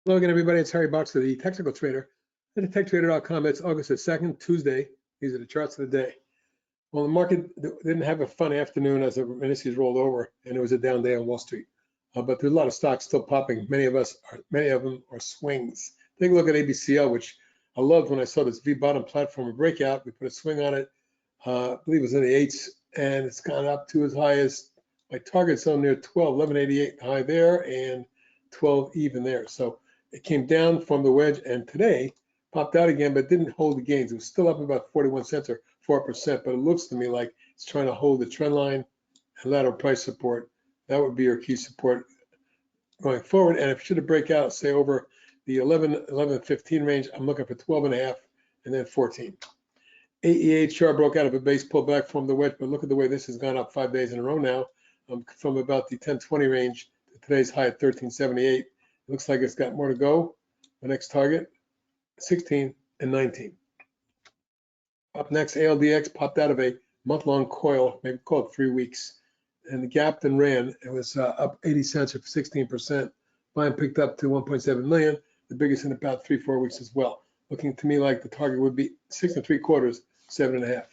Hello again, everybody. It's Harry Boxer, the technical trader at TechTrader.com. It's August the 2nd, Tuesday. These are the charts of the day. Well, the market didn't have a fun afternoon as the indices rolled over, and it was a down day on Wall Street. But there's a lot of stocks still popping. Many of them are swings. Take a look at ABCL, which I loved when I saw this V bottom platform breakout. We put a swing on it. I believe it was in the 8s, and it's gone up to as high as my target zone near 12, 1188 high there, and 12 even there. So it came down from the wedge, and today popped out again, but didn't hold the gains. It was still up about 41 cents or 4%, but it looks to me like it's trying to hold the trend line and lateral price support. That would be your key support going forward. And if it should break out, say over the 11.15 range, I'm looking for 12.5 and then 14. AEHR broke out of a base pullback from the wedge, but look at the way this has gone up 5 days in a row now, from about the 1020 range to today's high at 1378. It looks like it's got more to go. The next target, 16 and 19. Up next, ALDX popped out of a month-long coil, maybe called 3 weeks, and the gapped and ran. It was up 80 cents or 16%. Volume picked up to 1.7 million, the biggest in about 3-4 weeks as well. Looking to me like the target would be 6 3/4, 7.5.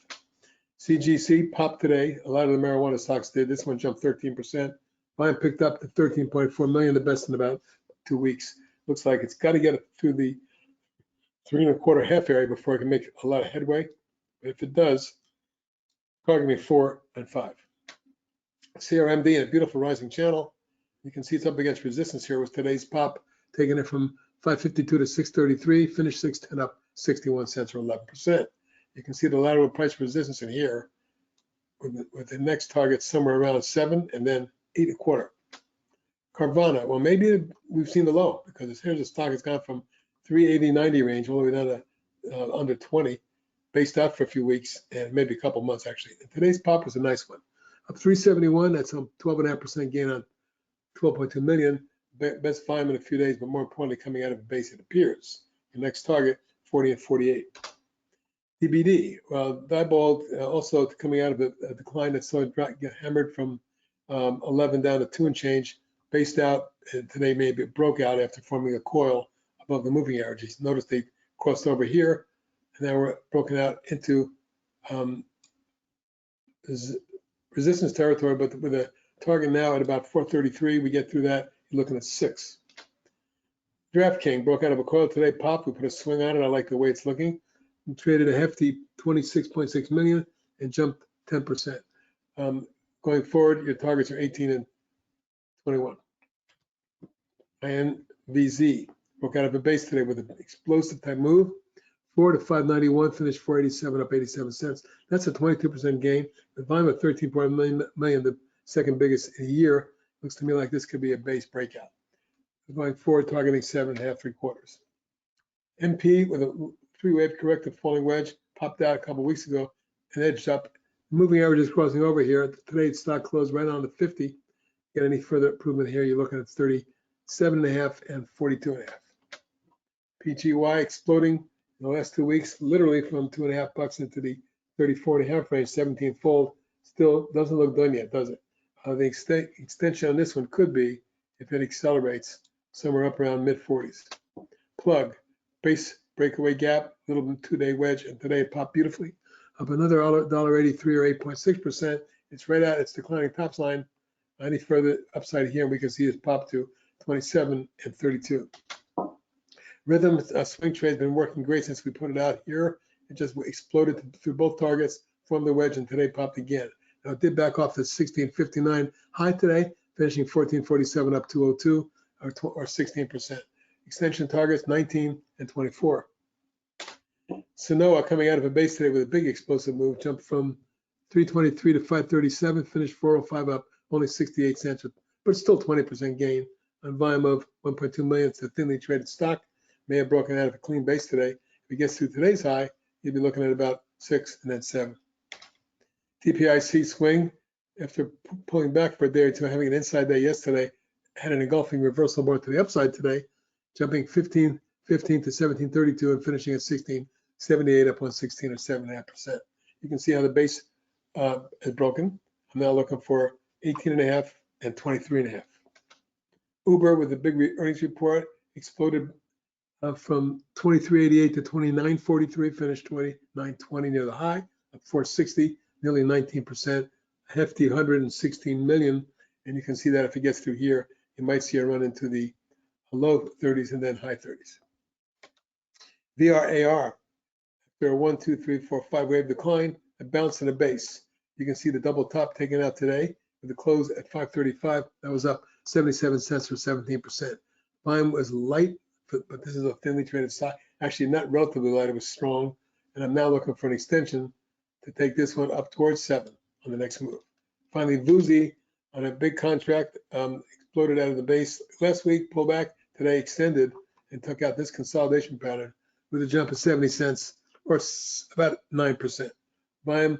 CGC popped today. A lot of the marijuana stocks did. This one jumped 13%. Volume picked up to 13.4 million, the best in about 2 weeks. Looks like it's got to get through the 3 1/4 half area before it can make a lot of headway. But if it does, target me 4 and 5. CRMD in a beautiful rising channel. You can see it's up against resistance here with today's pop, taking it from 552 to 633, finished 610 up 61 cents or 11%. You can see the lateral price resistance in here with the next target somewhere around 7 and then 8 1/4. Carvana, well, maybe we've seen the low because here's the stock has gone from 380.90 range all the way down to under 20, based out for a few weeks and maybe a couple months actually. And today's pop was a nice one, up 371. That's a 12.5% gain on 12.2 million. Best volume in a few days, but more importantly, coming out of a base, it appears. The next target, 40 and 48. TBD, well, Diebold also coming out of a decline that saw it get hammered from 11 down to 2 and change, based out, and today maybe it broke out after forming a coil above the moving averages. Notice they crossed over here, and now we're broken out into resistance territory, but with a target now at about 433. We get through that, you're looking at 6. DraftKings broke out of a coil today, popped. We put a swing on it. I like the way it's looking. We traded a hefty 26.6 million and jumped 10%. Going forward, your targets are 18 and 21. INVZ broke out of a base today with an explosive type move. 4 to 591, finished 487, up 87 cents. That's a 22% gain. The volume of 13.1 million, the second biggest in a year. Looks to me like this could be a base breakout. Going forward, targeting 7.5 3/4. MP with a 3-wave corrective falling wedge popped out a couple weeks ago and edged up. Moving average is crossing over here. Today's stock closed right on the 50. Get any further improvement here, you're looking at 37.5 and 42.5. PGY exploding in the last 2 weeks, literally from $2.50 into the 34.5 range, 17-fold. Still doesn't look done yet, does it? The extension on this one could be, if it accelerates, somewhere up around mid-40s. Plug, base breakaway gap, little 2-day wedge, and today it popped beautifully. Up another $1.83 or 8.6%. It's right at its declining tops line. Any further upside here, we can see it pop to 27 and 32. Rhythm swing trade has been working great since we put it out here. It just exploded through both targets, formed the wedge, and today popped again. Now it did back off the 16.59 high today, finishing 14.47 up 202 or 16%. Extension targets 19 and 24. Sanoa coming out of a base today with a big explosive move, jumped from 323 to 537, finished 405 up only 68 cents, but still 20% gain on volume of 1.2 million. It's a thinly traded stock. May have broken out of a clean base today. If it gets through today's high, you'd be looking at about 6 and then 7. TPIC swing, after pulling back for a day or two, having an inside day yesterday, had an engulfing reversal more to the upside today, jumping 15 to 1732 and finishing at 16.78 up on 16 or 7.5%. You can see how the base is broken. I'm now looking for 18.5 and 23.5. Uber with a big earnings report exploded from 23.88 to 29.43, finished 29.20 near the high, up 460, nearly 19%, a hefty 116 million. And you can see that if it gets through here, you might see a run into the low 30s and then high 30s. VRAR, after a 1, 2, 3, 4, 5 wave decline, a bounce in a base. You can see the double top taken out today with the close at 535. That was up 77 cents or 17%. Volume was light, but this is a thinly traded stock. Actually, not relatively light, it was strong. And I'm now looking for an extension to take this one up towards 7 on the next move. Finally, VUSI on a big contract exploded out of the base last week, pulled back, today extended and took out this consolidation pattern with a jump of 70 cents or about 9%. Volume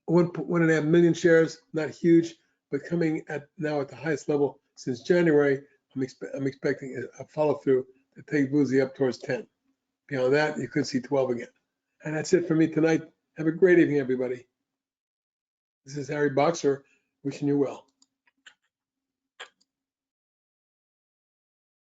1.5 million shares, not huge, but coming at now at the highest level since January. I'm expecting a follow through to take VUSI up towards 10. Beyond that, you could see 12 again. And that's it for me tonight. Have a great evening, everybody. This is Harry Boxer wishing you well.